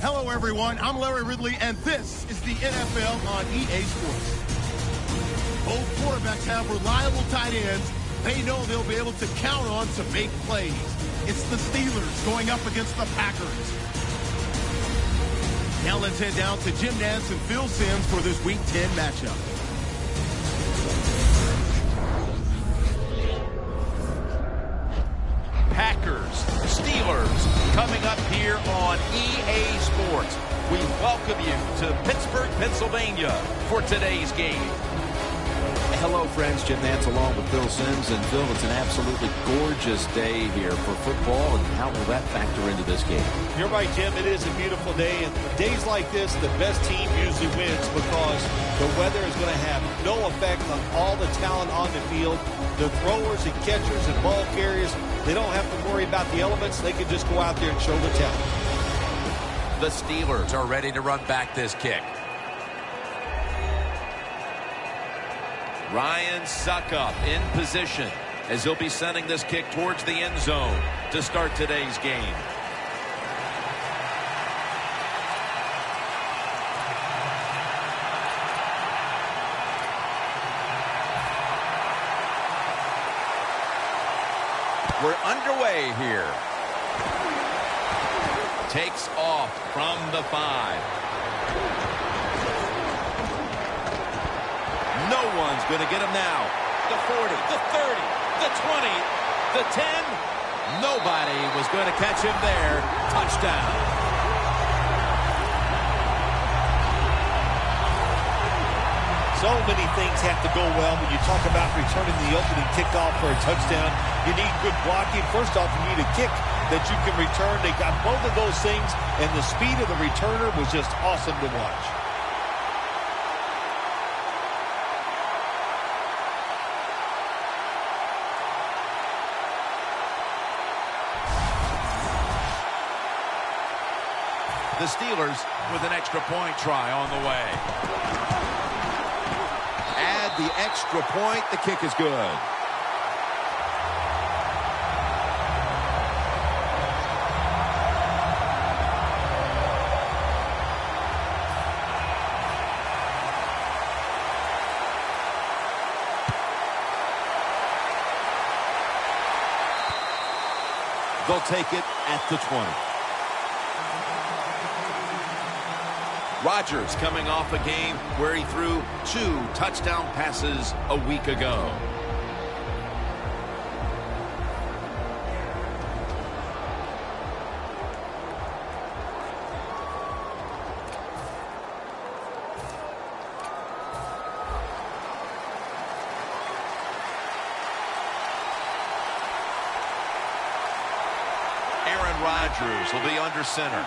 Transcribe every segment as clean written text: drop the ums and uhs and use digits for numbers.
Hello, everyone. I'm Larry Ridley, and this is the NFL on EA Sports. Both quarterbacks have reliable tight ends they know they'll be able to count on to make plays. It's the Steelers going up against the Packers. Now let's head down to Jim Nantz and Phil Simms for this Week 10 matchup. Packers, Steelers, coming up here on EA Sports. We welcome you to Pittsburgh, Pennsylvania for today's game. Hello, friends. Jim Nantz along with Phil Simms. And Phil, it's an absolutely gorgeous day here for football. And how will that factor into this game? You're right, Jim. It is a beautiful day. And days like this, the best team usually wins because the weather is going to have no effect on all the talent on the field. The throwers and catchers and ball carriers, they don't have to worry about the elements. They can just go out there and show the talent. The Steelers are ready to run back this kick. Ryan Suckup in position as he'll be sending this kick towards the end zone to start today's game. We're underway here. Takes off from the 5. No one's going to get him now. The 40, the 30, the 20, the 10. Nobody was going to catch him there. Touchdown. So many things have to go well when you talk about returning the opening kickoff for a touchdown. You need good blocking. First off, you need a kick that you can return. They got both of those things, and the speed of the returner was just awesome to watch. The Steelers with an extra point try on the way. Add the extra point. The kick is good. They'll take it at the 20. Rodgers coming off a game where he threw 2 touchdown passes a week ago. Aaron Rodgers will be under center.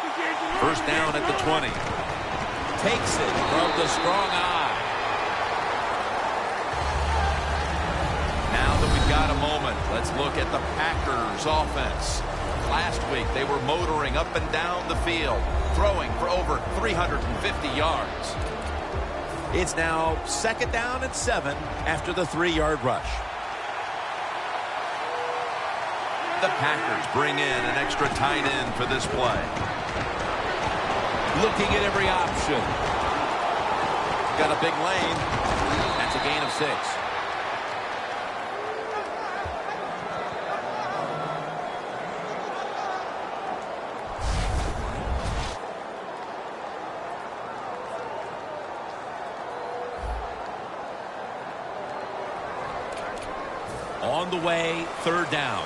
First down at the 20. Takes it from the strong eye. Now that we've got a moment, let's look at the Packers offense. Last week, they were motoring up and down the field, throwing for over 350 yards. It's now 2nd down and 7 after the 3-yard rush. The Packers bring in an extra tight end for this play. Looking at every option. Got a big lane. That's a gain of 6. On the way, 3rd down.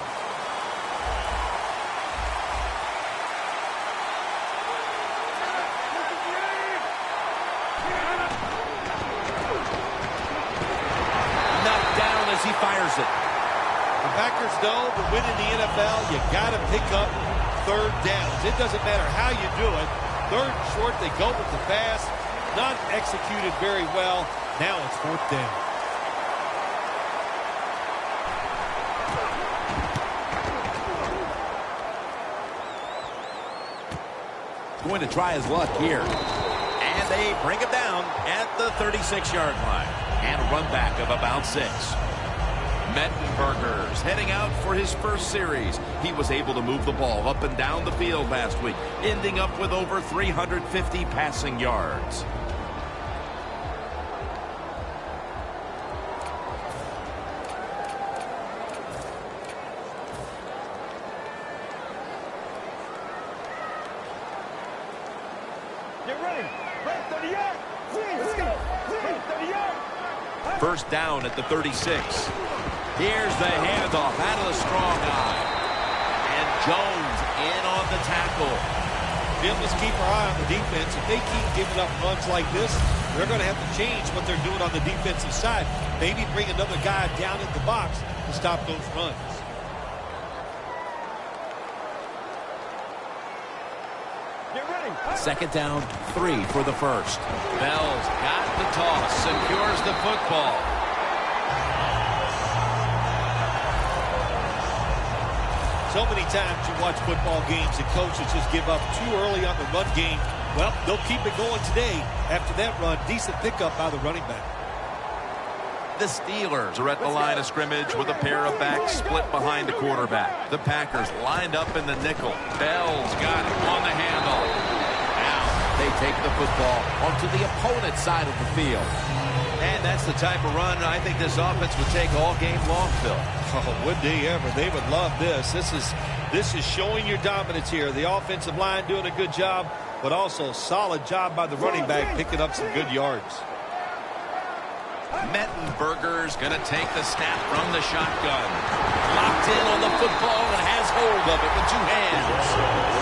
He fires it. The Packers know to win in the NFL, you got to pick up 3rd downs. It doesn't matter how you do it. 3rd and short, they go with the pass. Not executed very well. Now it's 4th down. Going to try his luck here. And they bring him down at the 36-yard line. And a run back of about 6. Mettenberger's heading out for his first series. He was able to move the ball up and down the field last week, ending up with over 350 passing yards. First down at the 36. Here's the handoff out of the strong eye. And Jones in on the tackle. Bill, let's keep our eye on the defense. If they keep giving up runs like this, they're going to have to change what they're doing on the defensive side. Maybe bring another guy down in the box to stop those runs. Second down, 3 for the first. Bell's got the toss, secures the football. So many times you watch football games and coaches just give up too early on the run game. Well, they'll keep it going today. After that run, decent pickup by the running back. The Steelers are at the line of scrimmage with a pair of backs split behind the quarterback. The Packers lined up in the nickel. Bell's got it on the handoff. They take the football onto the opponent's side of the field. And that's the type of run I think this offense would take all game long, Phil. Oh, would they ever? They would love this. This is showing your dominance here. The offensive line doing a good job, but also a solid job by the running back picking up some good yards. Mettenberger's going to take the snap from the shotgun. Locked in on the football and has hold of it with 2 hands.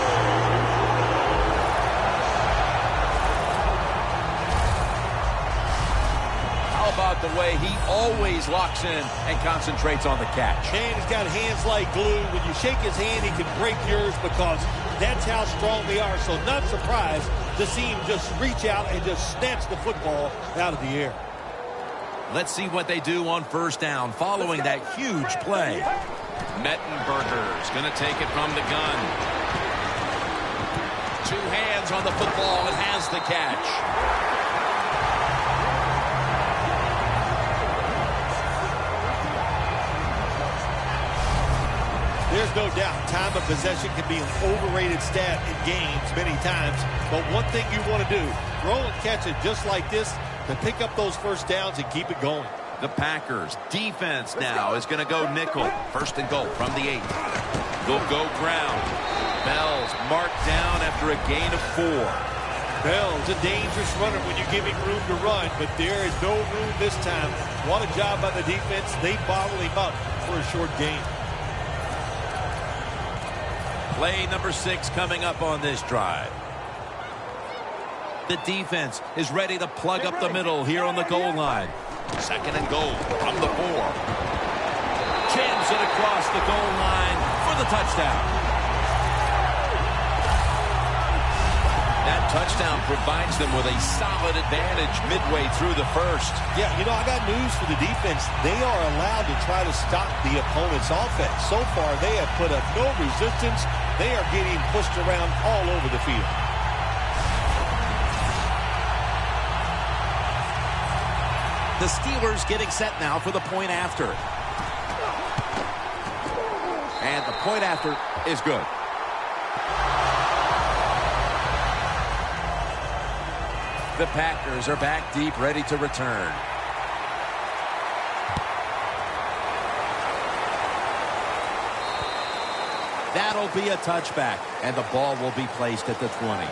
About the way he always locks in and concentrates on the catch. And he's got hands like glue. When you shake his hand, he can break yours because that's how strong they are. So not surprised to see him just reach out and just snatch the football out of the air. Let's see what they do on first down following that huge play. Mettenberger's going to take it from the gun. 2 hands on the football and has the catch. There's no doubt time of possession can be an overrated stat in games many times. But one thing you want to do, throw and catch it just like this to pick up those first downs and keep it going. The Packers defense now is going to go nickel. First and goal from the 8. They'll go ground. Bell's marked down after a gain of 4. Bell's a dangerous runner when you give him room to run, but there is no room this time. What a job by the defense. They bottle him up for a short gain. Play number 6 coming up on this drive. The defense is ready to plug up the middle here on the goal line. Second and goal from the 4. Jams it across the goal line for the touchdown. That touchdown provides them with a solid advantage midway through the first. Yeah, you know, I got news for the defense. They are allowed to try to stop the opponent's offense. So far, they have put up no resistance. They are getting pushed around all over the field. The Steelers getting set now for the point after. And the point after is good. The Packers are back deep, ready to return. That'll be a touchback, and the ball will be placed at the 20.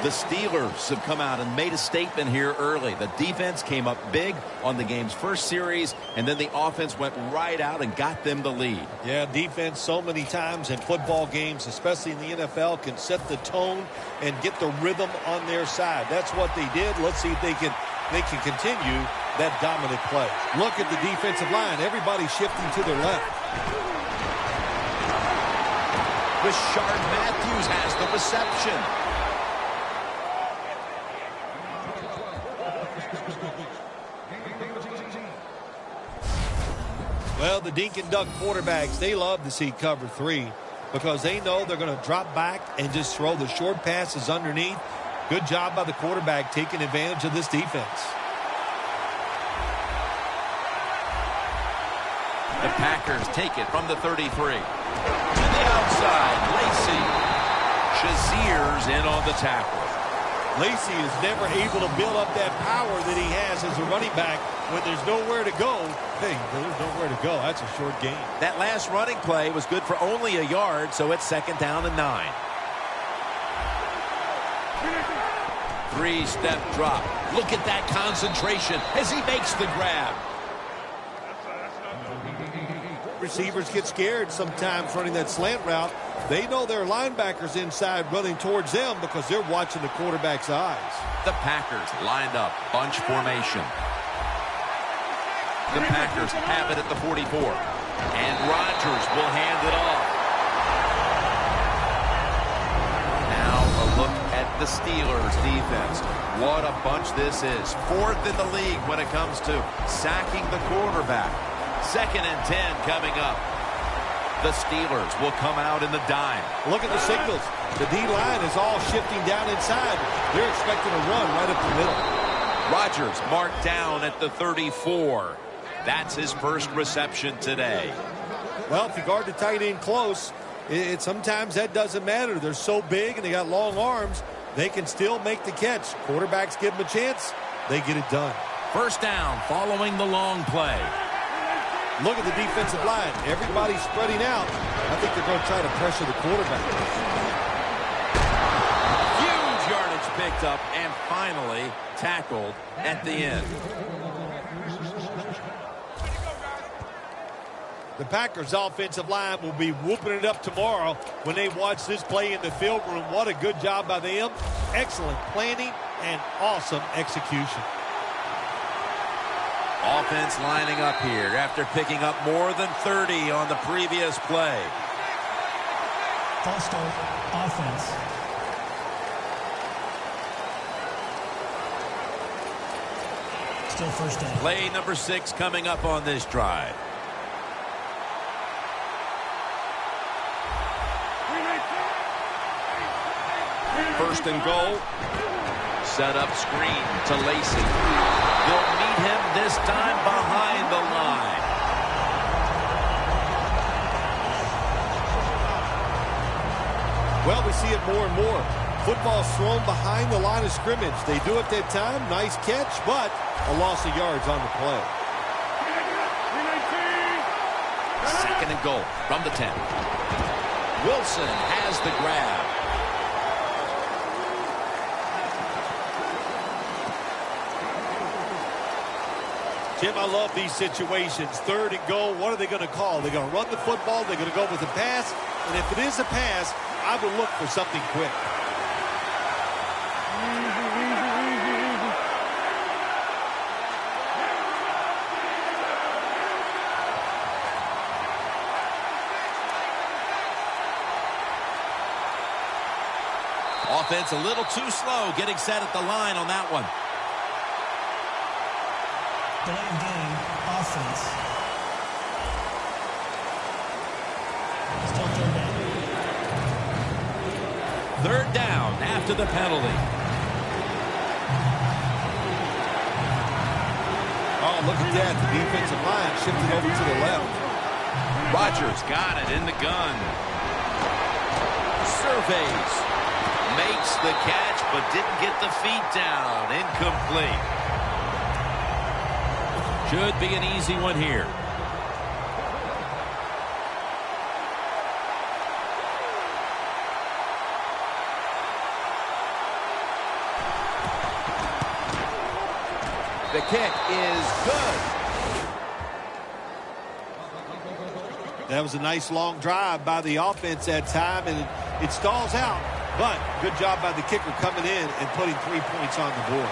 The Steelers have come out and made a statement here early. The defense came up big on the game's first series, and then the offense went right out and got them the lead. Yeah, defense so many times in football games, especially in the NFL, can set the tone and get the rhythm on their side. That's what they did. Let's see if they can continue that dominant play. Look at the defensive line. Everybody shifting to their left. Rashard Matthews has the reception. Well, the Dink and Duck quarterbacks, they love to see cover 3 because they know they're going to drop back and just throw the short passes underneath. Good job by the quarterback taking advantage of this defense. Packers take it from the 33. To the outside, Lacy. Shazier's in on the tackle. Lacy is never able to build up that power that he has as a running back when there's nowhere to go. Hey, there's nowhere to go. That's a short game. That last running play was good for only a yard, so it's 2nd down and 9. 3-step drop. Look at that concentration as he makes the grab. Receivers get scared sometimes running that slant route. They know their linebackers inside running towards them because they're watching the quarterback's eyes. The Packers lined up, bunch formation. The Packers have it at the 44. And Rodgers will hand it off. Now a look at the Steelers defense. What a bunch this is. 4th in the league when it comes to sacking the quarterback. 2nd and 10 coming up. The Steelers will come out in the dime. Look at the signals. The D-line is all shifting down inside. They're expecting a run right up the middle. Rodgers marked down at the 34. That's his first reception today. Well, if you guard the tight end close, sometimes that doesn't matter. They're so big and they got long arms, they can still make the catch. Quarterbacks give them a chance, they get it done. 1st down following the long play. Look at the defensive line. Everybody's spreading out. I think they're going to try to pressure the quarterback. Huge yardage picked up and finally tackled at the end. The Packers' offensive line will be whooping it up tomorrow when they watch this play in the film room. What a good job by them. Excellent planning and awesome execution. Offense lining up here after picking up more than 30 on the previous play. False start, offense. Still 1st down. Play number 6 coming up on this drive. First and goal. Set up screen to Lacy. They'll meet him this time behind the line. Well, we see it more and more. Football's thrown behind the line of scrimmage. They do it that time. Nice catch, but a loss of yards on the play. 2nd and goal from the 10. Wilson has the grab. Jim, I love these situations. 3rd and goal. What are they going to call? They're going to run the football. They're going to go with a pass. And if it is a pass, I would look for something quick. Offense a little too slow getting set at the line on that one. Delay of game, offense. Still 3rd down. 3rd down after the penalty. Oh, look at that. The defensive line shifted over to the left. Rodgers got it in the gun. Surveys. Makes the catch, but didn't get the feet down. Incomplete. Should be an easy one here. The kick is good. That was a nice long drive by the offense that time, and it stalls out. But good job by the kicker coming in and putting 3 points on the board.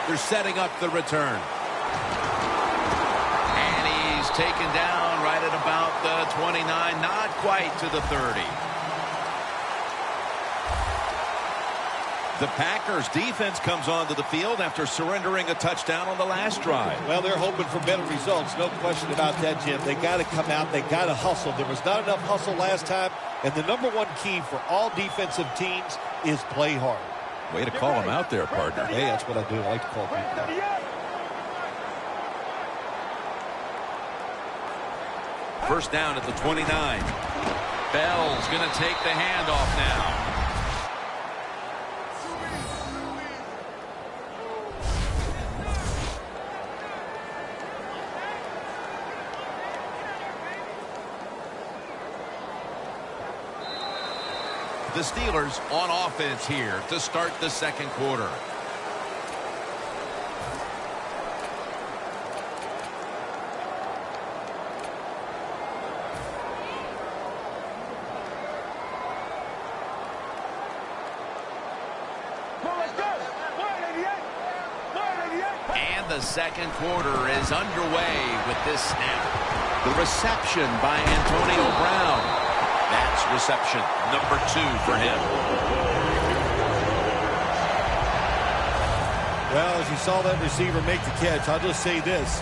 They're setting up the return. And he's taken down right at about the 29, not quite to the 30. The Packers defense comes onto the field after surrendering a touchdown on the last drive. Well, they're hoping for better results. No question about that, Jim. They got to come out. They got to hustle. There was not enough hustle last time. And the number one key for all defensive teams is play hard. Way to call him out there, partner. Hey, that's what I do. I like to call people out. First down at the 29. Bell's going to take the handoff now. The Steelers on offense here to start the second quarter. And the second quarter is underway with this snap. The reception by Antonio Brown. That's reception number 2 for him. Well, as you saw that receiver make the catch, I'll just say this.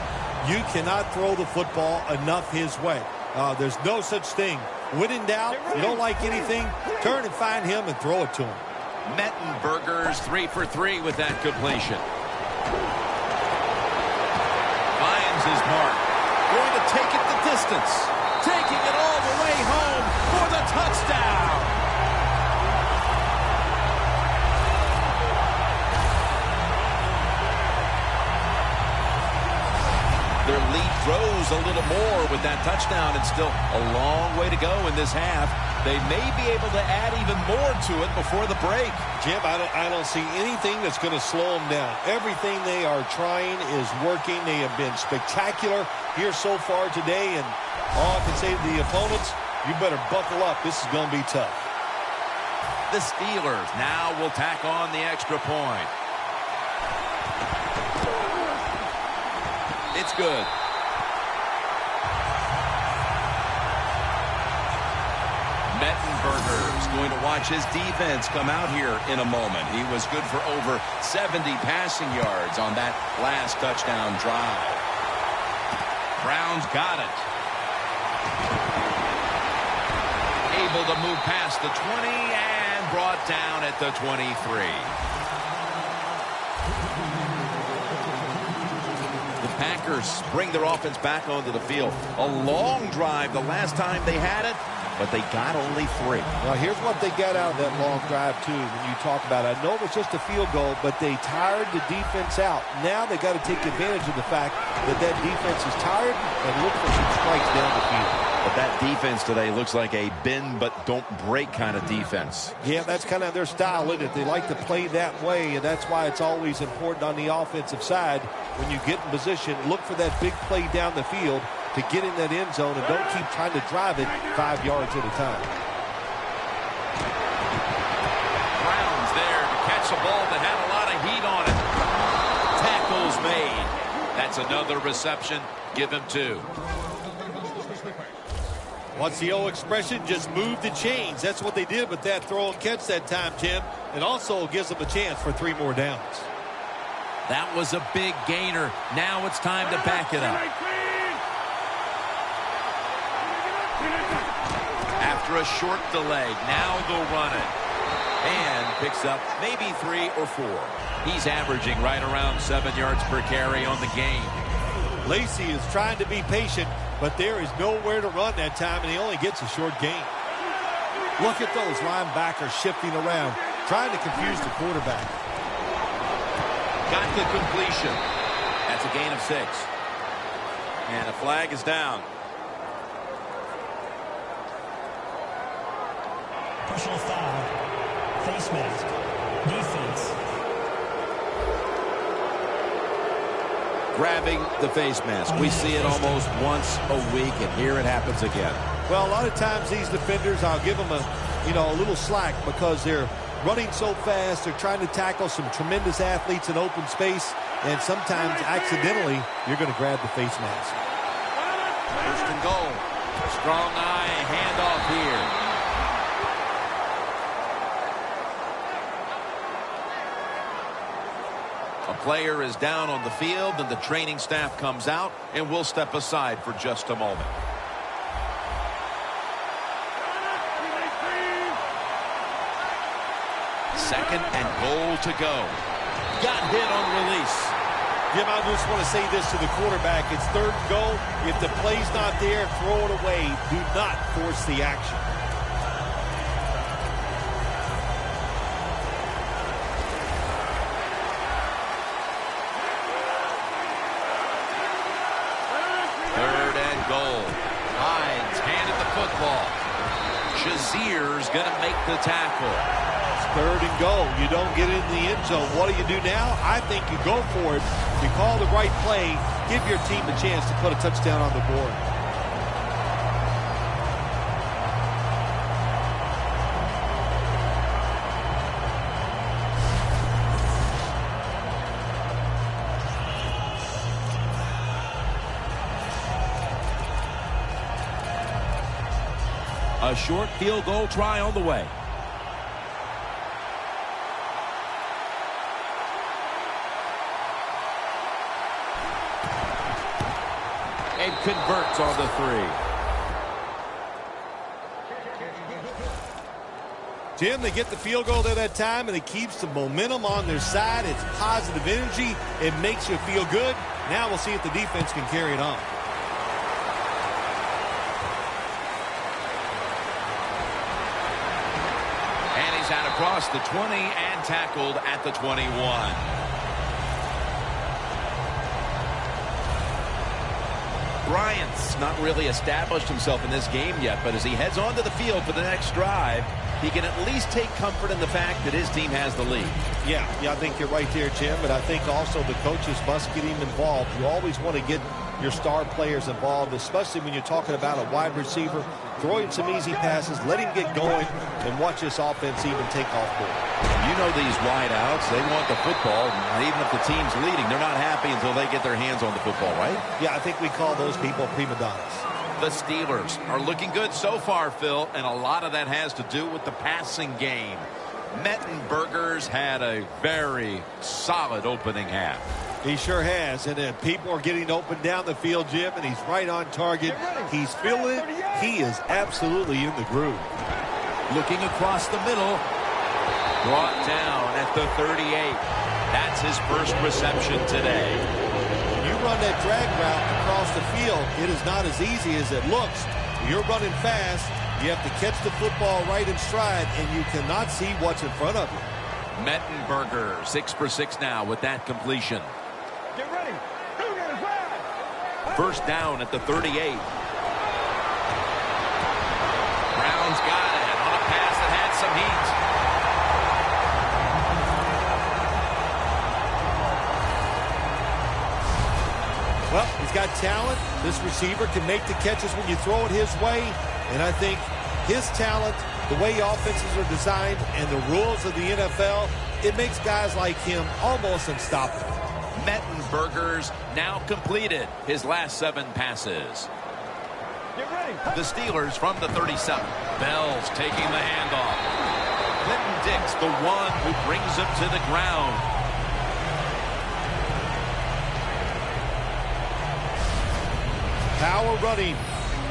You cannot throw the football enough his way. There's no such thing. When in doubt, you don't like anything, turn and find him and throw it to him. Mettenberger's 3 for 3 with that completion. Finds his mark. Going to take it the distance. Taking it all the way home for the touchdown. Their lead grows a little more with that touchdown, and still a long way to go in this half. They may be able to add even more to it before the break. Jim, I don't see anything that's going to slow them down. Everything they are trying is working. They have been spectacular here so far today, and all I can say to the opponents, you better buckle up. This is going to be tough. The Steelers now will tack on the extra point. It's good. Mettenberger is going to watch his defense come out here in a moment. He was good for over 70 passing yards on that last touchdown drive. Brown's got it. Able to move past the 20 and brought down at the 23. The Packers bring their offense back onto the field. A long drive the last time they had it, but they got only 3. Well, here's what they got out of that long drive, too, when you talk about it. I know it was just a field goal, but they tired the defense out. Now they got to take advantage of the fact that that defense is tired and look for some strikes down the field. But that defense today looks like a bend but don't break kind of defense. Yeah, that's kind of their style, isn't it? They like to play that way, and that's why it's always important on the offensive side. When you get in position, look for that big play down the field to get in that end zone, and don't keep trying to drive it 5 yards at a time. Brown's there to catch a ball that had a lot of heat on it. Tackles made. That's another reception. Give him 2. What's the old expression? Just move the chains. That's what they did with that throw and catch that time, Tim. It also gives them a chance for 3 more downs. That was a big gainer. Now it's time to back it up. After a short delay, now they'll run it. And picks up maybe 3 or 4. He's averaging right around 7 yards per carry on the game. Lacey is trying to be patient, but there is nowhere to run that time, and he only gets a short gain. Look at those linebackers shifting around, trying to confuse the quarterback. Got the completion. That's a gain of 6. And a flag is down. Personal foul. Face mask. Defense. Grabbing the face mask. We see it almost once a week, and here it happens again. Well, a lot of times these defenders, I'll give them a little slack because they're running so fast. They're trying to tackle some tremendous athletes in open space, and sometimes accidentally you're going to grab the face mask. First and goal. Strong eye handoff here. A player is down on the field, and the training staff comes out, and we'll step aside for just a moment. Second and goal to go. Got hit on release. Jim, I just want to say this to the quarterback. It's 3rd and goal. If the play's not there, throw it away. Do not force the action. Third and goal. Hines handed the football. Shazier's going to make the tackle. 3rd and goal. You don't get in the end zone. What do you do now? I think you go for it. You call the right play. Give your team a chance to put a touchdown on the board. A short field goal try on the way. And converts on the 3. Jim, they get the field goal there that time, and it keeps the momentum on their side. It's positive energy. It makes you feel good. Now we'll see if the defense can carry it on. Out across the 20 and tackled at the 21. Bryant's not really established himself in this game yet, but as he heads onto the field for the next drive, he can at least take comfort in the fact that his team has the lead. Yeah, I think you're right there, Jim, but I think also the coaches must get him involved. You always want to get your star players involved, especially when you're talking about a wide receiver. Throw him some easy passes, let him get going, and watch this offense even take off board. You know these wideouts, they want the football, and even if the team's leading, they're not happy until they get their hands on the football, right? Yeah, I think we call those people prima donnas. The Steelers are looking good so far, Phil, and a lot of that has to do with the passing game. Mettenberger's had a very solid opening half. He sure has, and people are getting open down the field, Jim, and he's right on target. He's feeling it. He is absolutely in the groove. Looking across the middle. Brought down at the 38. That's his first reception today. When you run that drag route across the field, it is not as easy as it looks. You're running fast. You have to catch the football right in stride, and you cannot see what's in front of you. Mettenberger, 6 for 6 now with that completion. Get ready. First down at the 38. Brown's got it on a pass that had some heat. Well, he's got talent. This receiver can make the catches when you throw it his way. And I think his talent, the way offenses are designed, and the rules of the NFL, it makes guys like him almost unstoppable. Mettenberger's now completed his last 7 passes. Get ready. The Steelers from the 37. Bell's taking the handoff. Clinton Dix, the one who brings him to the ground. Power running.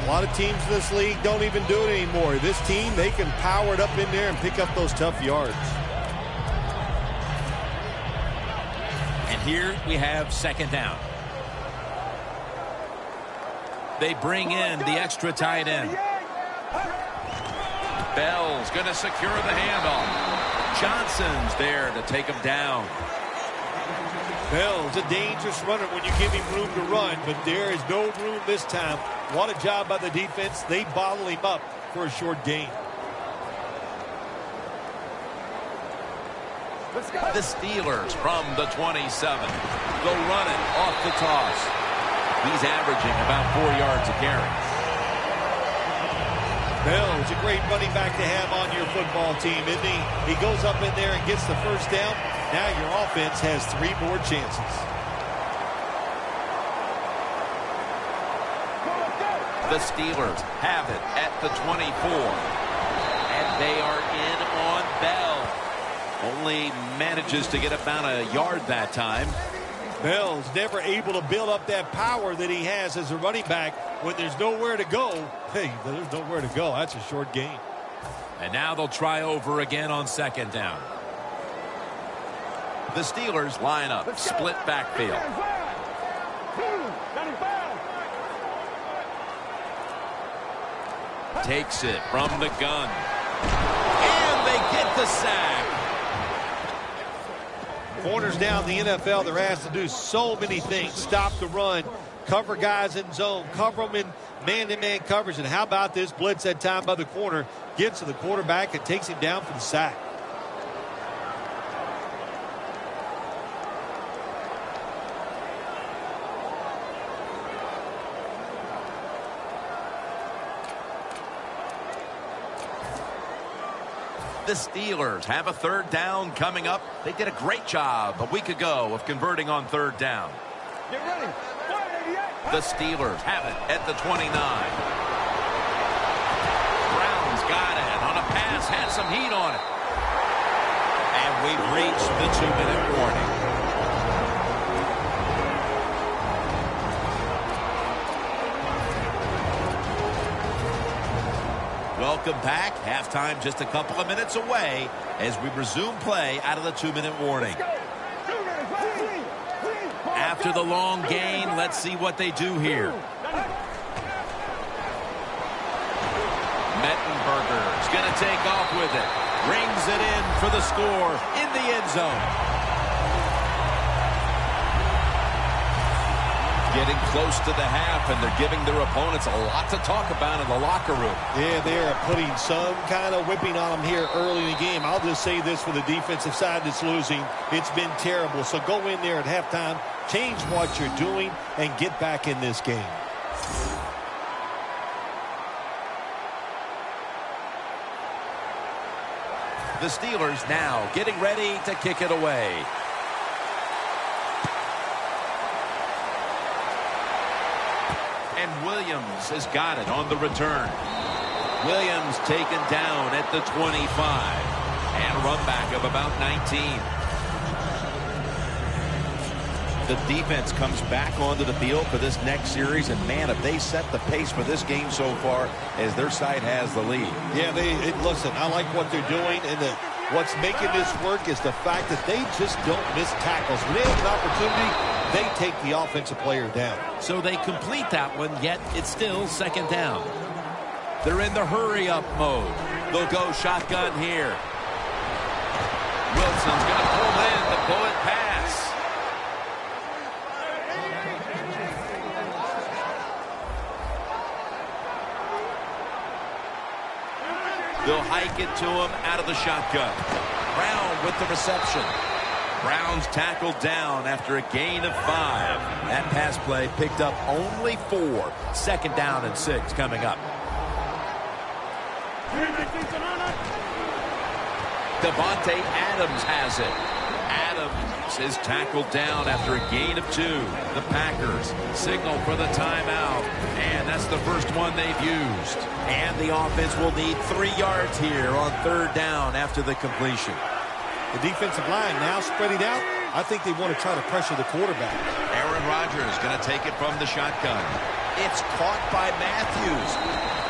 A lot of teams in this league don't even do it anymore. This team, they can power it up in there and pick up those tough yards. And here we have second down. They bring in the extra tight end. Bell's going to secure the handoff. Johnson's there to take him down. Bell's a dangerous runner when you give him room to run, but there is no room this time. What a job by the defense. They bottle him up for a short gain. The Steelers from the 27. Go running off the toss. He's averaging about 4 yards a carry. Bell's a great running back to have on your football team, isn't he? He goes up in there and gets the first down. Now your offense has 3 more chances. The Steelers have it at the 24. And they are in on Bell. Only manages to get about a yard that time. Bell's never able to build up that power that he has as a running back. When there's nowhere to go, hey, there's nowhere to go. That's a short gain. And now they'll try over again on second down. The Steelers line up, split backfield. Takes it from the gun. And they get the sack. Corners down the NFL, they're asked to do so many things. Stop the run, cover guys in zone, cover them in man-to-man coverage. And how about this blitz that time by the corner? Gets to the quarterback and takes him down for the sack. The Steelers have a third down coming up. They did a great job a week ago of converting on third down. Get ready. The Steelers have it at the 29. Brown's got it on a pass, has some heat on it. And we've reached the 2-minute warning. Welcome back. Halftime just a couple of minutes away as we resume play out of the 2-minute warning. After the long gain, let's see what they do here. Mettenberger's going to take off with it. Rings it in for the score in the end zone. Getting close to the half, and they're giving their opponents a lot to talk about in the locker room. Yeah, they are putting some kind of whipping on them here early in the game. I'll just say this for the defensive side that's losing. It's been terrible. So go in there at halftime, change what you're doing, and get back in this game. The Steelers now getting ready to kick it away. And Williams has got it on the return. Williams taken down at the 25. And a run back of about 19. The defense comes back onto the field for this next series. And, man, if they set the pace for this game so far as their side has the lead. Yeah, listen, I like what they're doing. And what's making this work is the fact that they just don't miss tackles. When they have an opportunity, they take the offensive player down. So they complete that one, yet it's still second down. They're in the hurry-up mode. They'll go shotgun here. Wilson's going to pull in the bullet pass. They'll hike it to him out of the shotgun. Brown with the reception. Brown's tackled down after a gain of 5. That pass play picked up only 4. Second down and 6 coming up. Devontae Adams has it. Adams is tackled down after a gain of 2. The Packers signal for the timeout. And that's the first one they've used. And the offense will need 3 yards here on third down after the completion. The defensive line now spreading out. I think they want to try to pressure the quarterback. Aaron Rodgers going to take it from the shotgun. It's caught by Matthews.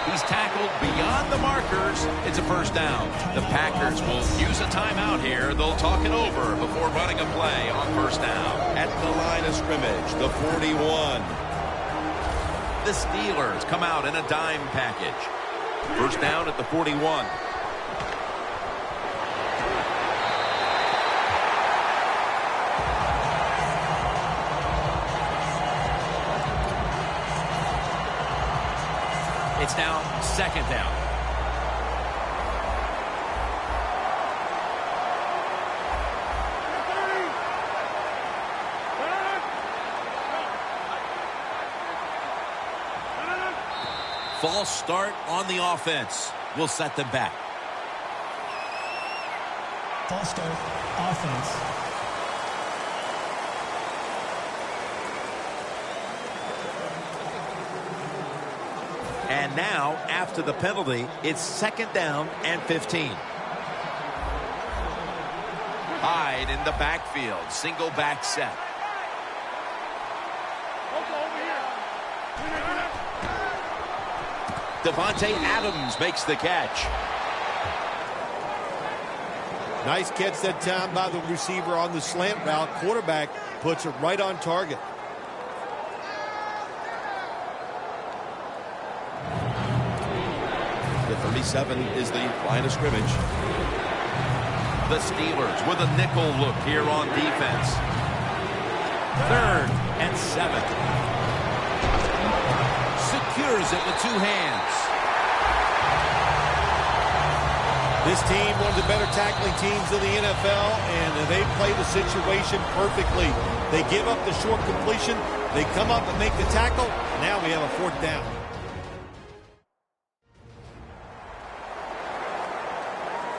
He's tackled beyond the markers. It's a first down. The Packers will use a timeout here. They'll talk it over before running a play on first down. At the line of scrimmage, the 41. The Steelers come out in a dime package. First down at the 41. It's now second down. False start on the offense. We'll set them back. False start, offense. And now, after the penalty, it's second down and 15. Hyde in the backfield. Single back set. Devontae Adams makes the catch. Nice catch that time by the receiver on the slant route. Quarterback puts it right on target. The 37 is the line of scrimmage. The Steelers with a nickel look here on defense. 3rd and 7. Secures it with 2 hands. This team, one of the better tackling teams in the NFL, and they play the situation perfectly. They give up the short completion. They come up and make the tackle. Now we have a 4th down.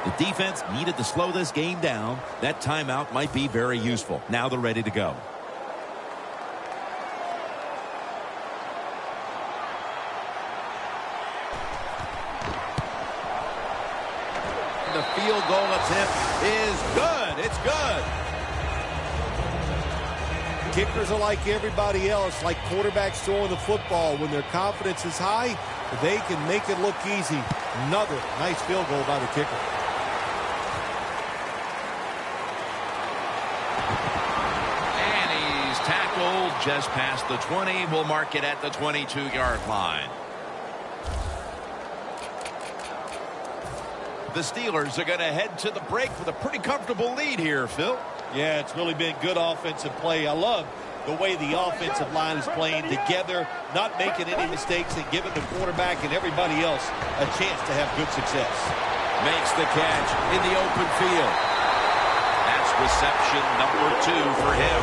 The defense needed to slow this game down. That timeout might be very useful. Now they're ready to go. The field goal attempt is good. It's good. Kickers are like everybody else, like quarterbacks throwing the football. When their confidence is high, they can make it look easy. Another nice field goal by the kicker. And he's tackled just past the 20. We'll mark it at the 22-yard line. The Steelers are going to head to the break with a pretty comfortable lead here, Phil. Yeah, it's really been good offensive play. I love the way the offensive line is playing together, not making any mistakes, and giving the quarterback and everybody else a chance to have good success. Makes the catch in the open field. That's reception number 2 for him.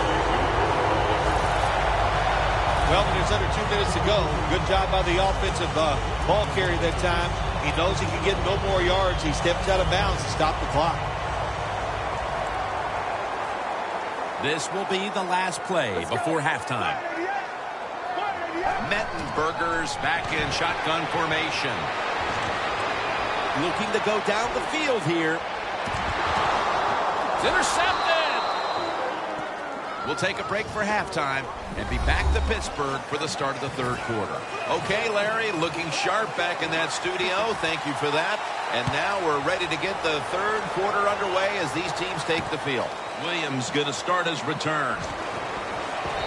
Well, there's under 2 minutes to go. Good job by the offensive ball carrier that time. He knows he can get no more yards. He steps out of bounds to stop the clock. This will be the last play before halftime. Mettenberger's back in shotgun formation. Looking to go down the field here. It's intercepted. We'll take a break for halftime and be back to Pittsburgh for the start of the 3rd quarter. Okay, Larry, looking sharp back in that studio. Thank you for that. And now we're ready to get the 3rd quarter underway as these teams take the field. Williams going to start his return.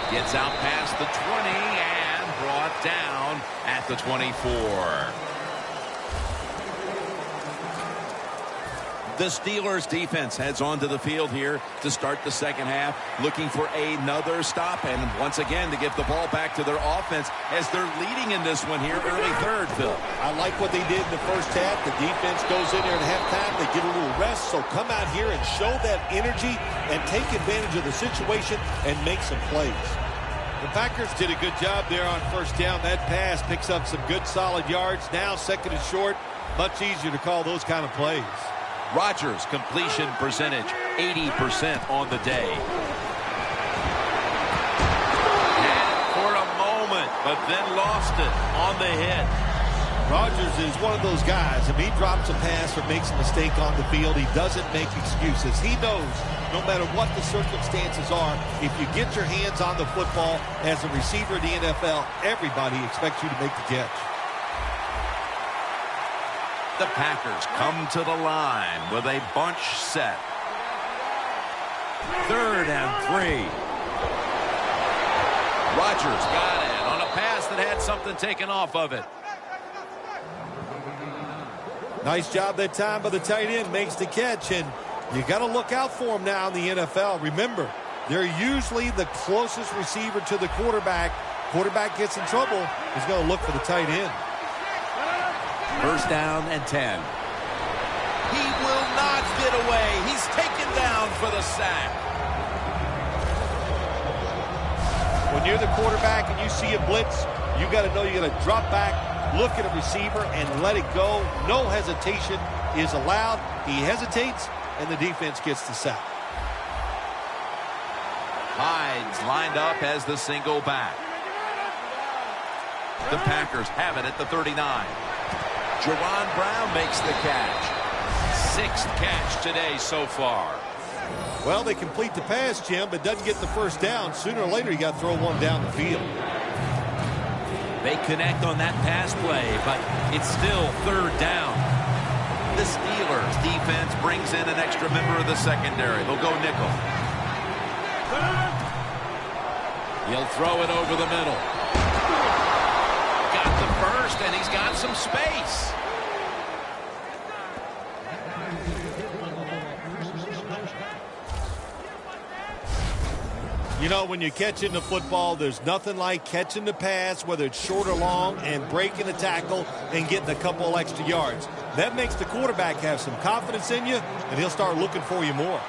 Gets out past the 20 and brought down at the 24. The Steelers defense heads onto the field here to start the 2nd half, looking for another stop and once again to give the ball back to their offense as they're leading in this one here early 3rd, Phil. I like what they did in the first half. The defense goes in there at halftime. They get a little rest, so come out here and show that energy and take advantage of the situation and make some plays. The Packers did a good job there on 1st down. That pass picks up some good solid yards. Now 2nd and short, much easier to call those kind of plays. Rodgers' completion percentage, 80% on the day. Had it for a moment, but then lost it on the hit. Rodgers is one of those guys. If he drops a pass or makes a mistake on the field, he doesn't make excuses. He knows no matter what the circumstances are, if you get your hands on the football as a receiver in the NFL, everybody expects you to make the catch. The Packers come to the line with a bunch set. 3rd and 3. Rodgers got it on a pass that had something taken off of it. Nice job that time by the tight end. Makes the catch, and you got to look out for him now in the NFL. Remember, they're usually the closest receiver to the quarterback. Quarterback gets in trouble, he's going to look for the tight end. 1st down and 10. He will not get away. He's taken down for the sack. When you're the quarterback and you see a blitz, you got to know you got to drop back, look at a receiver, and let it go. No hesitation is allowed. He hesitates, and the defense gets the sack. Hyde's lined up as the single back. The Packers have it at the 39. Jerron Brown makes the catch. 6th catch today so far. Well, they complete the pass, Jim, but doesn't get the 1st down. Sooner or later, you got to throw one down the field. They connect on that pass play, but it's still 3rd down. the Steelers defense brings in an extra member of the secondary. They'll go nickel. He'll throw it over the middle. Got the first, and he's got some space. You know, when you're catching the football, there's nothing like catching the pass, whether it's short or long, and breaking a tackle and getting a couple extra yards. That makes the quarterback have some confidence in you, and he'll start looking for you more.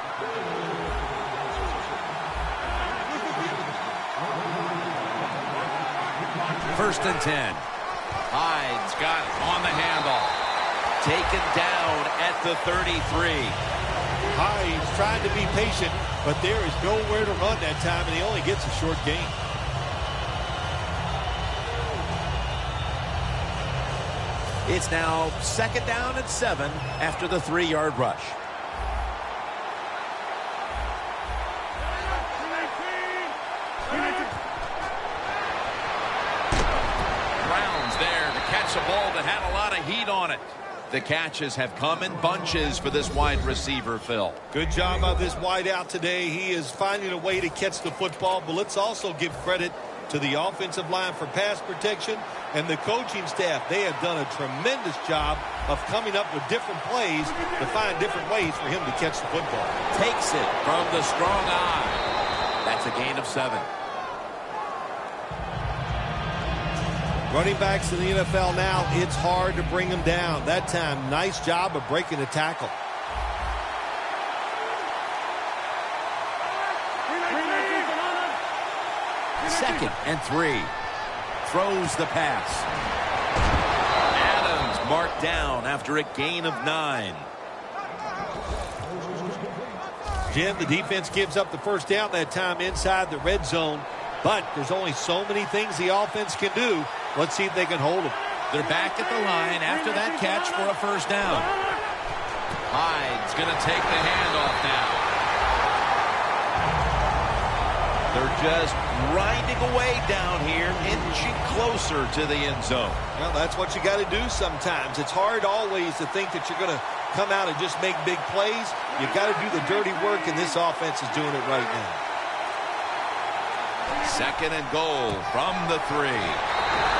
First and 10. Hyde's got it on the handoff. Taken down at the 33. Hyde's trying to be patient, but there is nowhere to run that time, and he only gets a short gain. It's now 2nd down and 7 after the 3-yard rush. Brown's there to catch a ball that had a lot of heat on it. The catches have come in bunches for this wide receiver, Phil. Good job by this wideout today. He is finding a way to catch the football, but let's also give credit to the offensive line for pass protection and the coaching staff. They have done a tremendous job of coming up with different plays to find different ways for him to catch the football. Takes it from the strong eye. That's a gain of 7. Running backs in the NFL now, it's hard to bring them down. That time, nice job of breaking the tackle. Second and 3. Throws the pass. Adams marked down after a gain of 9. Jim, the defense gives up the first down that time inside the red zone, but there's only so many things the offense can do. Let's see if they can hold them. They're back at the line after that catch for a first down. Hyde's going to take the handoff now. They're just grinding away down here, inching closer to the end zone. Well, that's what you got to do sometimes. It's hard always to think that you're going to come out and just make big plays. You've got to do the dirty work, and this offense is doing it right now. Second and goal from the 3.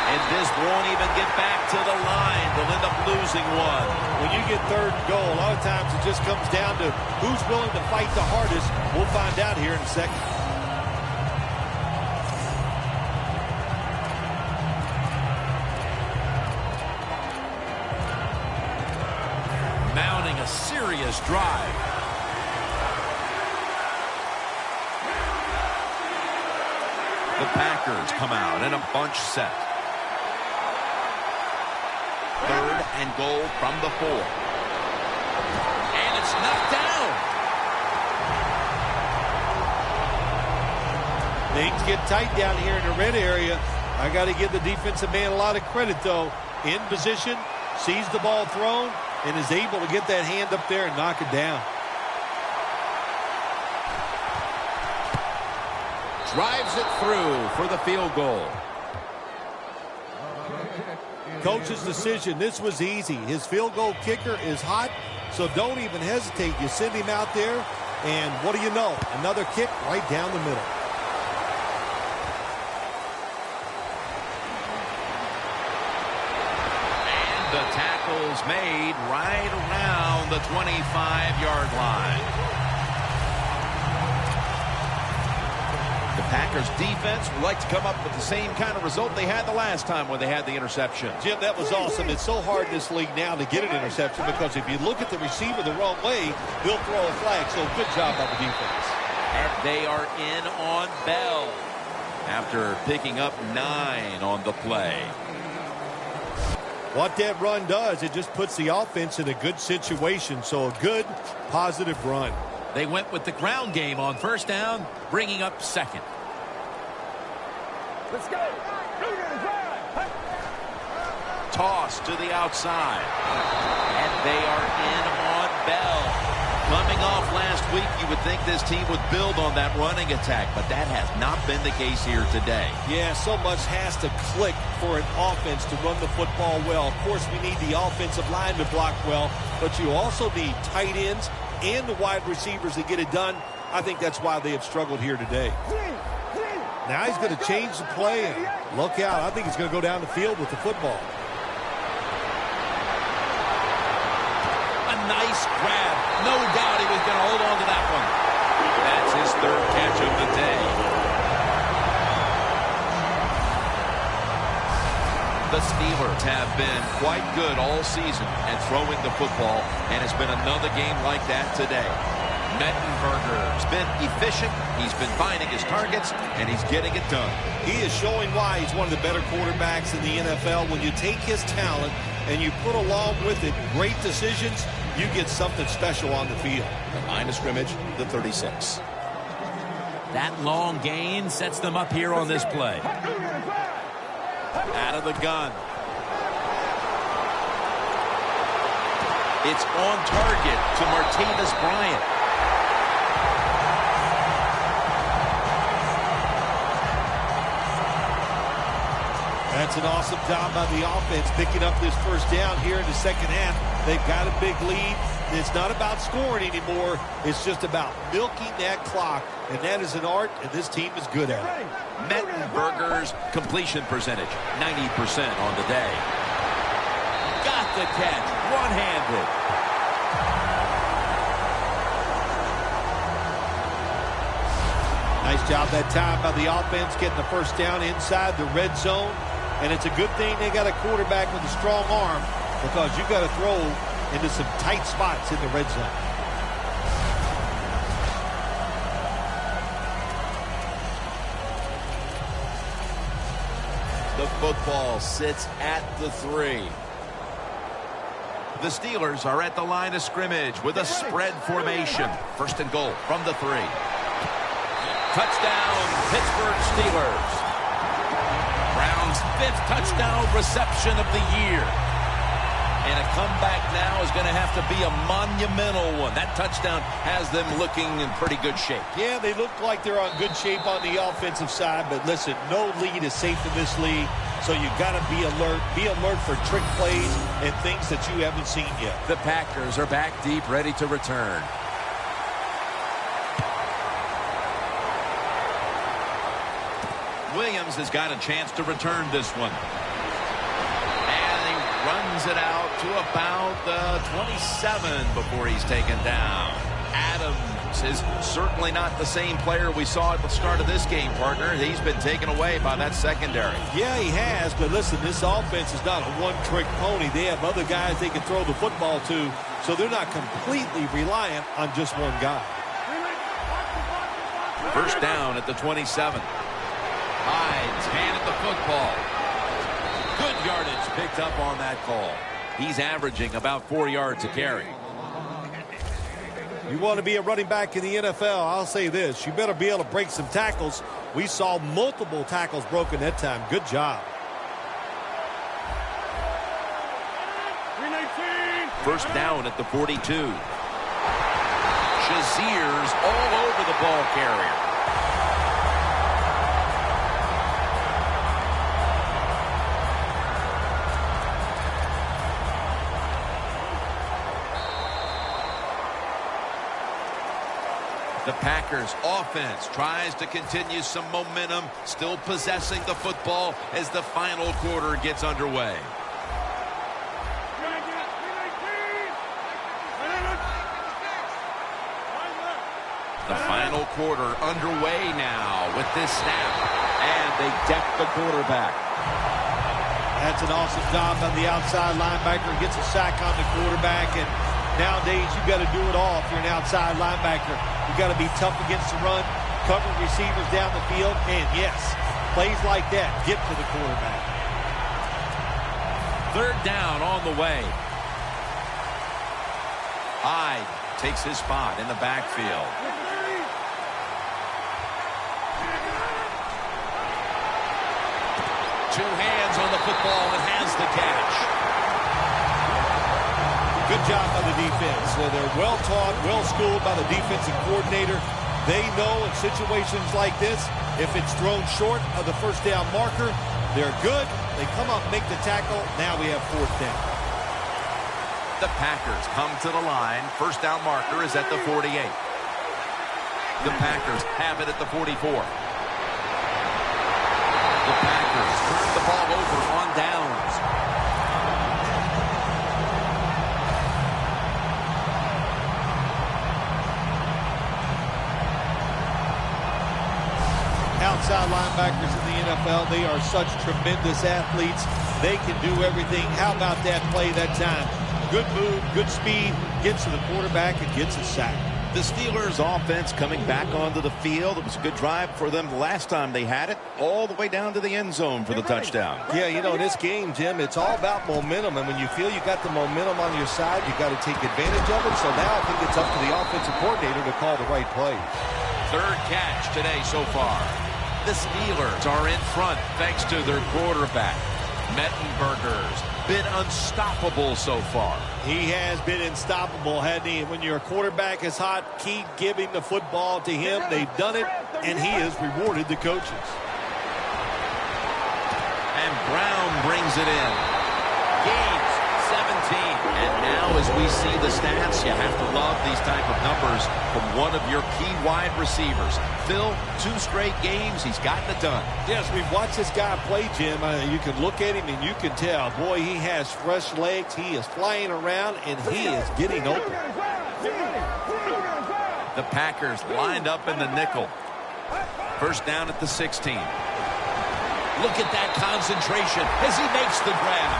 And this won't even get back to the line. They'll end up losing one. When you get third and goal, a lot of times it just comes down to who's willing to fight the hardest. We'll find out here in a second. Mounting a serious drive. The Packers come out in a bunch set. Third and goal from the 4. And it's knocked down. Things get tight down here in the red area. I got to give the defensive man a lot of credit, though. In position, sees the ball thrown, and is able to get that hand up there and knock it down. Drives it through for the field goal. Coach's decision, this was easy. His field goal kicker is hot, so don't even hesitate. You send him out there, and what do you know? Another kick right down the middle. And the tackle's made right around the 25-yard line. The Packers defense would like to come up with the same kind of result they had the last time when they had the interception. Jim, that was awesome. It's so hard in this league now to get an interception because if you look at the receiver the wrong way, he'll throw a flag. So good job by the defense. And they are in on Bell after picking up 9 on the play. What that run does, it just puts the offense in a good situation. So a good, positive run. They went with the ground game on first down, bringing up second. Let's go. Toss to the outside. And they are in on Bell. Coming off last week, you would think this team would build on that running attack, but that has not been the case here today. Yeah, so much has to click for an offense to run the football well. Of course, we need the offensive line to block well, but you also need tight ends and the wide receivers to get it done. I think that's why they have struggled here today. Now he's going to change the play, and look out. I think he's going to go down the field with the football. A nice grab. No doubt he was going to hold on to that one. That's his third catch of the day. The Steelers have been quite good all season at throwing the football, and it's been another game like that today. Mettenberger's been efficient, he's been finding his targets, and he's getting it done. He is showing why he's one of the better quarterbacks in the NFL. When you take his talent and you put along with it great decisions, you get something special on the field. The line of scrimmage, the 36. That long gain sets them up here on this play. Out of the gun. It's on target to Martavis Bryant. That's an awesome job by the offense picking up this first down here in the second half. They've got a big lead. It's not about scoring anymore. It's just about milking that clock, and that is an art, and this team is good at it. Mettenberger's completion percentage, 90% on the day. Got the catch, one-handed. Nice job that time by the offense getting the first down inside the red zone. And it's a good thing they got a quarterback with a strong arm, because you got to throw into some tight spots in the red zone. The football sits at the 3. The Steelers are at the line of scrimmage with a spread formation. First and goal from the 3. Touchdown, Pittsburgh Steelers. Brown's 5th touchdown reception of the year. And a comeback now is going to have to be a monumental one. That touchdown has them looking in pretty good shape. Yeah, they look like they're on good shape on the offensive side, but listen, no lead is safe in this league, so you got to be alert. Be alert for trick plays and things that you haven't seen yet. The Packers are back deep, ready to return. Williams has got a chance to return this one. And he runs it out to about the 27 before he's taken down. Adams is certainly not the same player we saw at the start of this game, partner. He's been taken away by that secondary. Yeah, he has, but listen, this offense is not a one-trick pony. They have other guys they can throw the football to, so they're not completely reliant on just one guy. First down at the 27. Hyde's handed the football. Good yardage picked up on that call. He's averaging about 4 yards a carry. You want to be a running back in the NFL, I'll say this. You better be able to break some tackles. We saw multiple tackles broken that time. Good job. First down at the 42. Shazier's all over the ball carrier. The Packers offense tries to continue some momentum, still possessing the football as the final quarter gets underway. The final quarter underway now with this snap, and they deck the quarterback. That's an awesome job on the outside linebacker. Gets a sack on the quarterback, and nowadays you got to do it all if you're an outside linebacker. You got to be tough against the run, cover receivers down the field, and yes, plays like that get to the quarterback. Third down on the way. Hyde takes his spot in the backfield. Two hands on the football and has the catch. Good job by the defense. They're well-taught, well-schooled by the defensive coordinator. They know in situations like this, if it's thrown short of the first down marker, they're good. They come up, make the tackle. Now we have fourth down. The Packers come to the line. First down marker is at the 48. The Packers have it at the 44. The Packers turn the ball over on downs. Outside linebackers in the NFL, they are such tremendous athletes. They can do everything. How about that play that time? Good move, good speed, gets to the quarterback and gets a sack. The Steelers offense coming back onto the field. It was a good drive for them the last time they had it, all the way down to the end zone for the touchdown. Yeah, you know, this game, Jim, it's all about momentum. And when you feel you got the momentum on your side, you got to take advantage of it. So now I think it's up to the offensive coordinator to call the right play. Third catch today so far. The Steelers are in front thanks to their quarterback. Mettenberger's been unstoppable so far. He has been unstoppable, hasn't he? When your quarterback is hot, keep giving the football to him. They've done it, and he has rewarded the coaches. And Brown brings it in. Gains 17. And now as we see the stats, you have to love these type of numbers from one of your key wide receivers. Phil, 2 straight games, he's gotten it done. Yes, we've watched this guy play, Jim. You can look at him and you can tell, boy, he has fresh legs. He is flying around, and he is getting open. The Packers lined up in the nickel. First down at the 16. Look at that concentration as he makes the grab.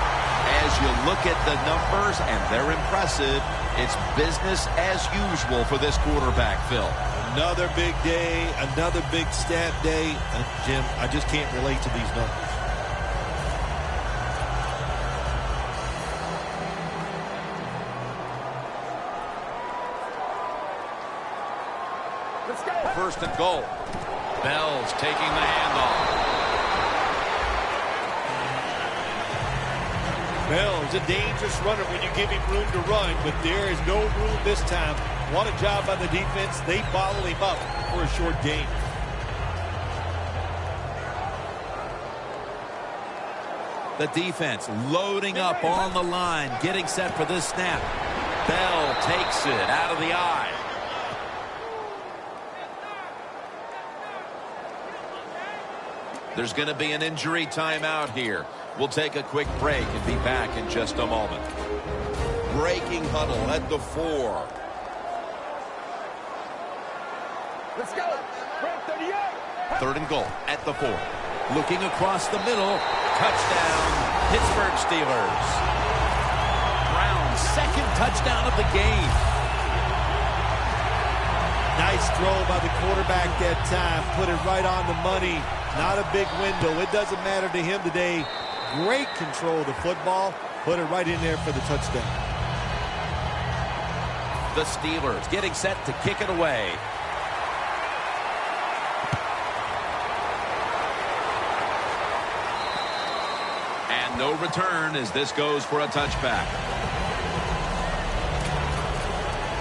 As you look at the numbers, and they're impressive, it's business as usual for this quarterback, Phil. Another big day, another big stat day. Jim, I just can't relate to these numbers. Let's go. First and goal. Bell's taking the handoff. Bell's a dangerous runner when you give him room to run, but there is no room this time. What a job by the defense. They bottle him up for a short gain. The defense loading up on the line, getting set for this snap. Bell takes it out of the eye. There's going to be an injury timeout here. We'll take a quick break and be back in just a moment. Breaking huddle at the 4. Let's go. Right 38. Third and goal at the 4. Looking across the middle. Touchdown, Pittsburgh Steelers. Brown's second touchdown of the game. Nice throw by the quarterback that time. Put it right on the money. Not a big window. It doesn't matter to him today. Great control of the football. Put it right in there for the touchdown. The Steelers getting set to kick it away. And no return as this goes for a touchback.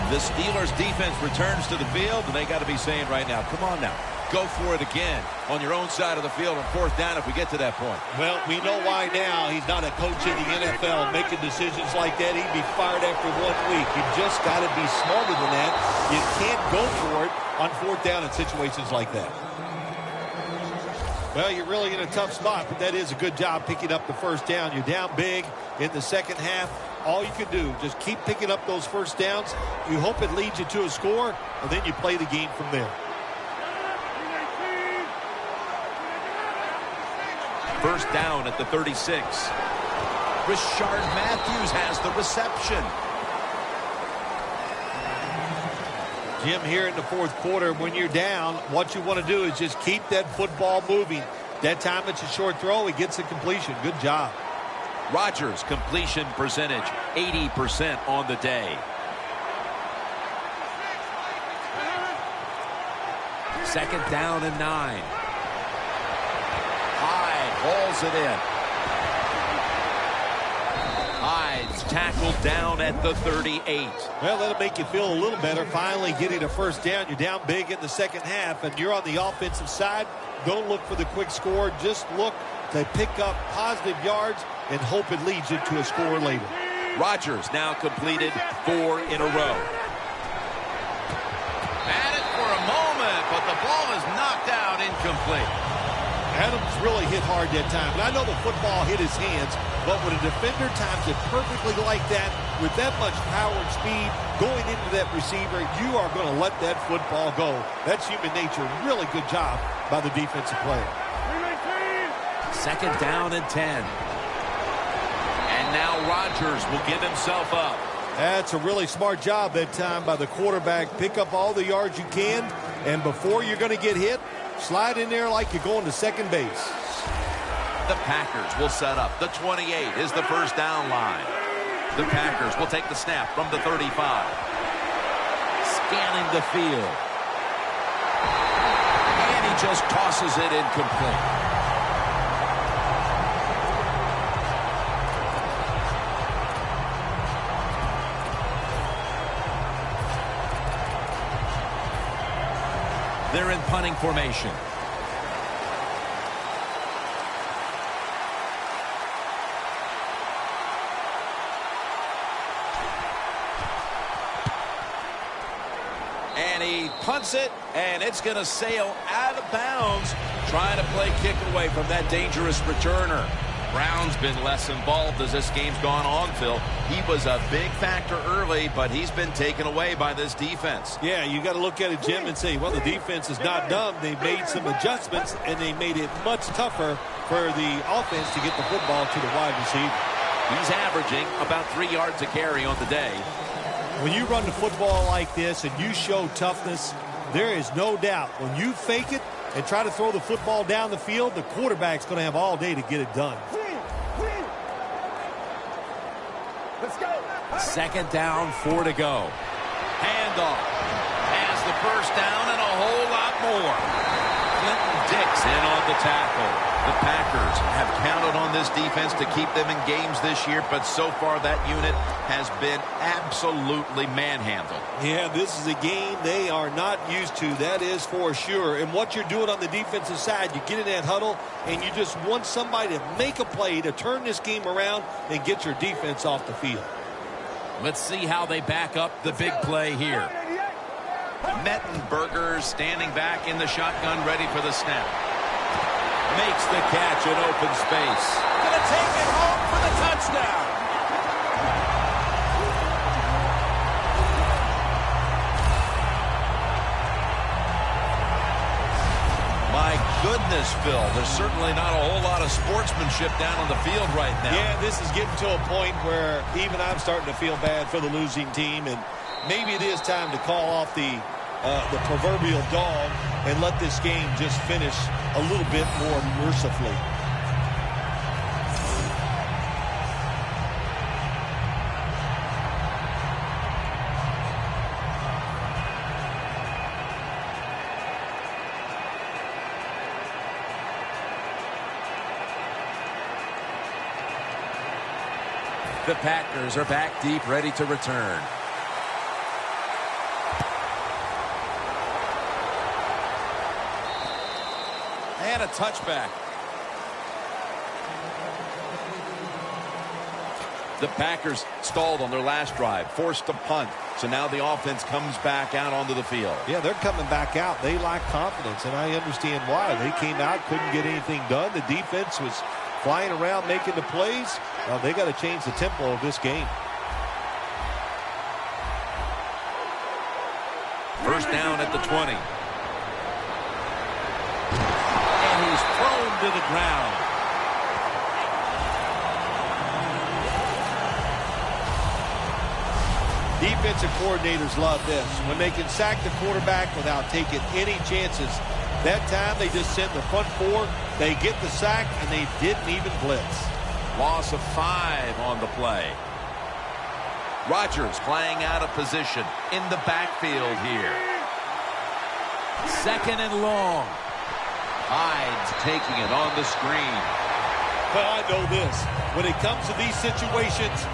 The Steelers defense returns to the field, and they got to be saying right now, come on now, go for it again on your own side of the field on fourth down if we get to that point. Well, we know why now. He's not a coach in the NFL making decisions like that. He'd be fired after 1 week. You just got to be smarter than that. You can't go for it on fourth down in situations like that. Well, you're really in a tough spot, but that is a good job picking up the first down. You're down big in the second half. All you can do, just keep picking up those first downs. You hope it leads you to a score, and then you play the game from there. First down at the 36. Rishard Matthews has the reception. Jim, here in the fourth quarter, when you're down, what you want to do is just keep that football moving. That time it's a short throw. He gets the completion. Good job. Rodgers' completion percentage, 80% on the day. Second down and 9. Hauls it in. Hyde's tackled down at the 38. Well, that'll make you feel a little better. Finally getting a first down. You're down big in the second half, and you're on the offensive side. Don't look for the quick score. Just look to pick up positive yards and hope it leads you to a score later. Rodgers now completed 4 in a row. Had it for a moment, but the ball is knocked out incomplete. Adams really hit hard that time. And I know the football hit his hands, but when a defender times it perfectly like that, with that much power and speed going into that receiver, you are going to let that football go. That's human nature. Really good job by the defensive player. Second down and 10. And now Rodgers will give himself up. That's a really smart job that time by the quarterback. Pick up all the yards you can, and before you're going to get hit, slide in there like you're going to second base. The Packers will set up. The 28 is the first down line. The Packers will take the snap from the 35. Scanning the field. And he just tosses it incomplete. They're in punting formation. And he punts it, and it's going to sail out of bounds, trying to play kick away from that dangerous returner. Brown's been less involved as this game's gone on, Phil. He was a big factor early, but he's been taken away by this defense. Yeah, you got to look at it, Jim, and say, well, the defense is not dumb. They made some adjustments, and they made it much tougher for the offense to get the football to the wide receiver. He's averaging about 3 yards a carry on the day. When you run the football like this and you show toughness, there is no doubt when you fake it and try to throw the football down the field, the quarterback's going to have all day to get it done. Let's go. Second down, 4 to go. Handoff. Has the first down and a whole lot more. Clinton Dix in on the tackle. The Packers have counted on this defense to keep them in games this year, but so far that unit has been absolutely manhandled. Yeah, this is a game they are not used to, that is for sure. And what you're doing on the defensive side, you get in that huddle, and you just want somebody to make a play to turn this game around and get your defense off the field. Let's see how they back up the big play here. Mettenberger standing back in the shotgun, ready for the snap. Makes the catch in open space. Gonna take it home for the touchdown. My goodness, Phil, there's certainly not a whole lot of sportsmanship down on the field right now. Yeah, this is getting to a point where even I'm starting to feel bad for the losing team, and maybe it is time to call off the proverbial dog and let this game just finish a little bit more mercifully. The Packers are back deep, ready to return. And a touchback. The Packers stalled on their last drive, forced to punt. So now the offense comes back out onto the field. Yeah, they're coming back out. They lack confidence, and I understand why. They came out, couldn't get anything done. The defense was flying around, making the plays. Well, they got to change the tempo of this game. First down at the 20. And he's thrown to the ground. Defensive coordinators love this. When they can sack the quarterback without taking any chances. That time they just sent the front four. They get the sack, and they didn't even blitz. Loss of 5 on the play. Rodgers playing out of position in the backfield here. Second and long. Hyde's taking it on the screen. Well, I know this. When it comes to these situations,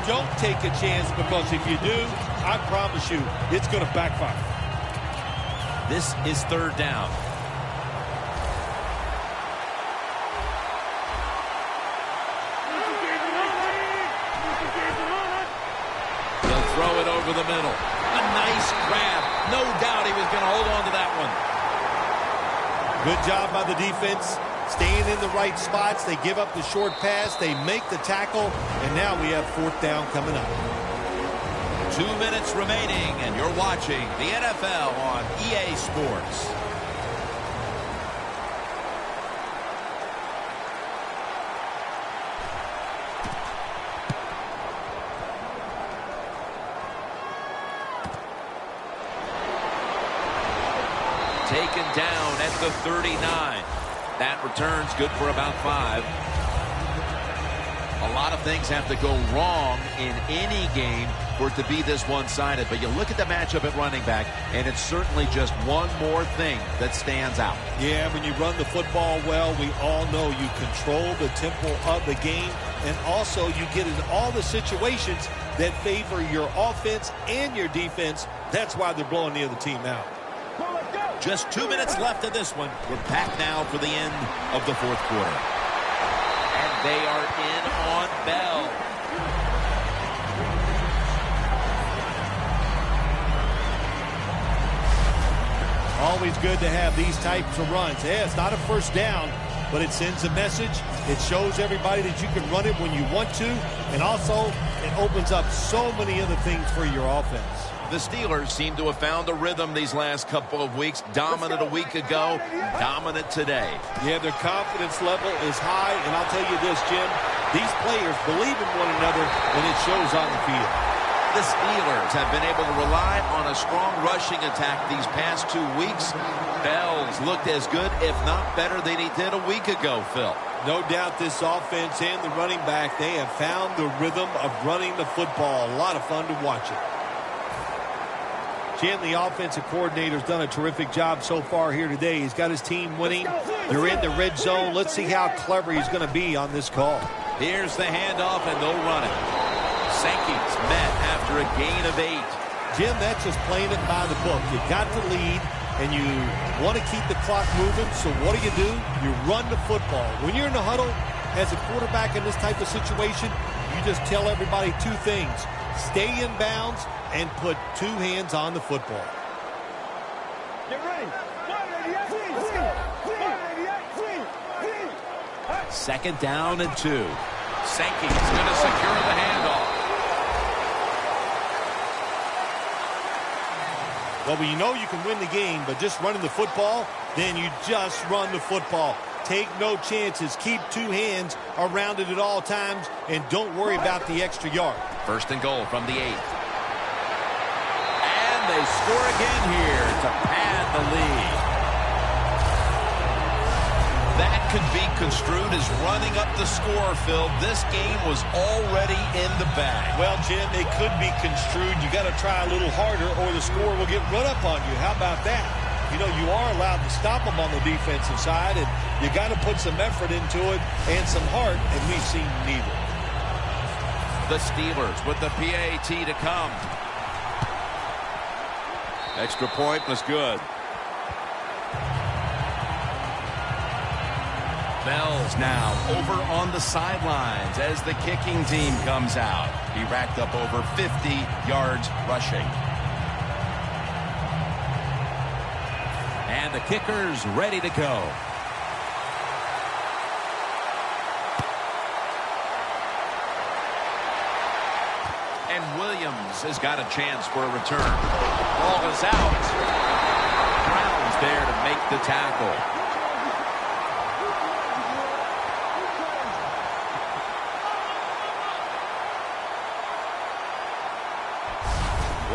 don't take a chance, because if you do, I promise you, it's going to backfire. This is third down. They'll throw it over the middle. A nice grab. No doubt he was going to hold on to that one. Good job by the defense. Staying in the right spots. They give up the short pass. They make the tackle. And now we have fourth down coming up. 2 minutes remaining, and you're watching the NFL on EA Sports. Taken down at the 39. That return's good for about 5. A lot of things have to go wrong in any game for it to be this one-sided. But you look at the matchup at running back, and it's certainly just one more thing that stands out. Yeah, when you run the football well, we all know you control the tempo of the game, and also you get in all the situations that favor your offense and your defense. That's why they're blowing the other team out. Just 2 minutes left in this one. We're back now for the end of the fourth quarter. And they are in on Bell. Always good to have these types of runs. Yeah, it's not a first down, but it sends a message. It shows everybody that you can run it when you want to, and also it opens up so many other things for your offense. The Steelers seem to have found a rhythm these last couple of weeks. Dominant a week ago, dominant today. Yeah, their confidence level is high, and I'll tell you this, Jim, these players believe in one another, and it shows on the field. The Steelers have been able to rely on a strong rushing attack these past 2 weeks. Bell's looked as good, if not better, than he did a week ago, Phil. No doubt this offense and the running back, they have found the rhythm of running the football. A lot of fun to watch it. Jim, the offensive coordinator's done a terrific job so far here today. He's got his team winning. They're in the red zone. Let's see how clever he's going to be on this call. Here's the handoff, and they'll run it. Sankey's met after a gain of 8. Jim, that's just playing it by the book. You got the lead, and you want to keep the clock moving. So what do? You run the football. When you're in the huddle as a quarterback in this type of situation, you just tell everybody 2 things. Stay in bounds and put 2 hands on the football. Get ready. Second down and 2. Sankey's going to secure the handoff. Well, you know you can win the game, but just running the football, then you just run the football. Take no chances. Keep 2 hands around it at all times, and don't worry about the extra yard. First and goal from the 8. And they score again here to pad the lead. That could be construed as running up the score, Phil. This game was already in the bag. Well, Jim, it could be construed. You got to try a little harder or the score will get run up on you. How about that? You know, you are allowed to stop them on the defensive side, and you got to put some effort into it and some heart, and we've seen neither. The Steelers with the PAT to come. Extra point was good. Bell's now over on the sidelines as the kicking team comes out. He racked up over 50 yards rushing. And the kicker's ready to go. And Williams has got a chance for a return. Ball is out. Brown's there to make the tackle.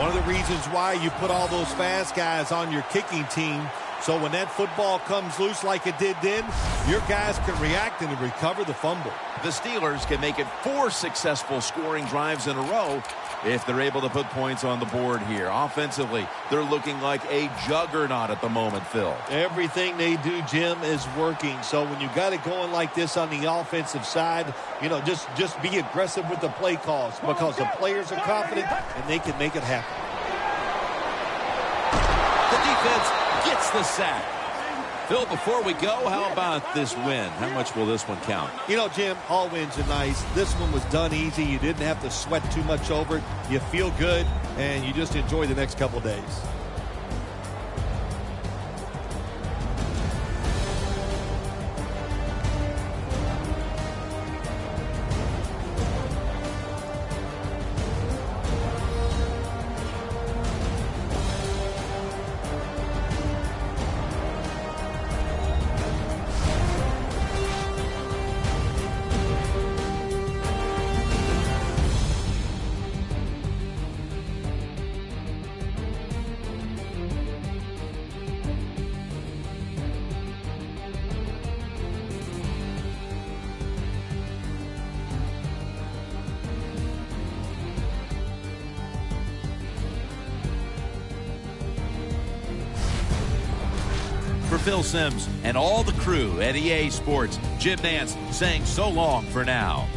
One of the reasons why you put all those fast guys on your kicking team So when that football comes loose like it did then, your guys can react and recover the fumble. The Steelers can make it 4 successful scoring drives in a row if they're able to put points on the board here. Offensively, they're looking like a juggernaut at the moment, Phil. Everything they do, Jim, is working. So when you got it going like this on the offensive side, you know, just be aggressive with the play calls because the players are confident and they can make it happen. The defense gets the sack. Phil, before we go, how about this win? How much will this one count? You know, Jim, all wins are nice. This one was done easy. You didn't have to sweat too much over it. You feel good, and you just enjoy the next couple days. For Phil Simms and all the crew at EA Sports, Jim Nance saying so long for now.